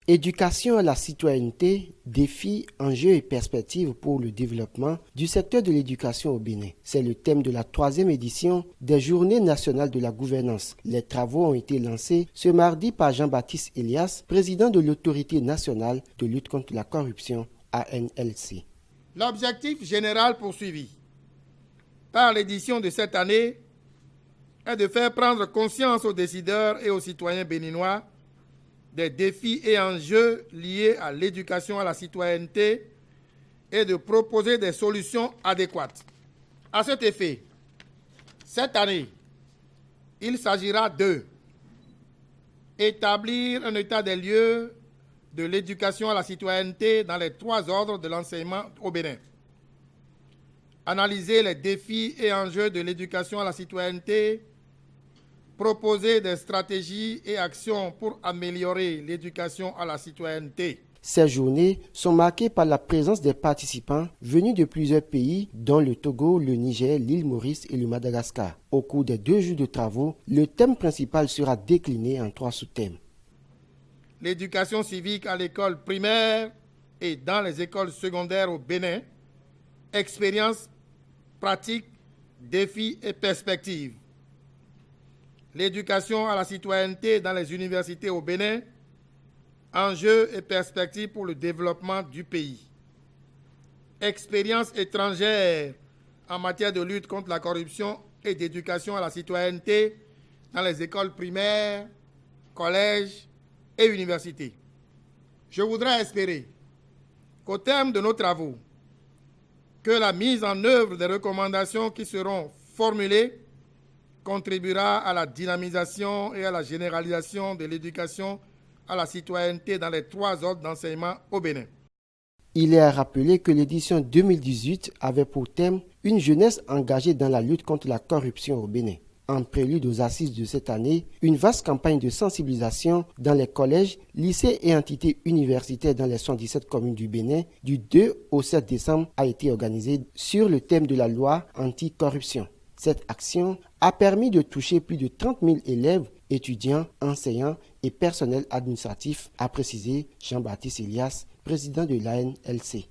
Éducation à la citoyenneté, défis, enjeux et perspectives pour le développement du secteur de l'éducation au Bénin. C'est le thème de la 3e édition des Journées nationales de la gouvernance. Les travaux ont été lancés ce mardi par Jean-Baptiste Elias, président de l'Autorité nationale de lutte contre la corruption, ANLC. L'objectif général poursuivi par l'édition de cette année est de faire prendre conscience aux décideurs et aux citoyens béninois des défis et enjeux liés à l'éducation à la citoyenneté et de proposer des solutions adéquates. À cet effet, cette année, il s'agira de établir un état des lieux de l'éducation à la citoyenneté dans les 3 ordres de l'enseignement au Bénin, analyser les défis et enjeux de l'éducation à la citoyenneté, proposer des stratégies et actions pour améliorer l'éducation à la citoyenneté. Ces journées sont marquées par la présence des participants venus de plusieurs pays, dont le Togo, le Niger, l'île Maurice et le Madagascar. Au cours des 2 jours de travaux, le thème principal sera décliné en 3 sous-thèmes. L'éducation civique à l'école primaire et dans les écoles secondaires au Bénin, expériences, pratiques, défis et perspectives. L'éducation à la citoyenneté dans les universités au Bénin, enjeux et perspectives pour le développement du pays. Expériences étrangères en matière de lutte contre la corruption et d'éducation à la citoyenneté dans les écoles primaires, collèges et universités. Je voudrais espérer qu'au terme de nos travaux, que la mise en œuvre des recommandations qui seront formulées contribuera à la dynamisation et à la généralisation de l'éducation à la citoyenneté dans les 3 ordres d'enseignement au Bénin. Il est à rappeler que l'édition 2018 avait pour thème une jeunesse engagée dans la lutte contre la corruption au Bénin. En prélude aux assises de cette année, une vaste campagne de sensibilisation dans les collèges, lycées et entités universitaires dans les 117 communes du Bénin du 2 au 7 décembre a été organisée sur le thème de la loi anti-corruption. Cette action a permis de toucher plus de 30 000 élèves, étudiants, enseignants et personnels administratifs, a précisé Jean-Baptiste Elias, président de l'ANLC.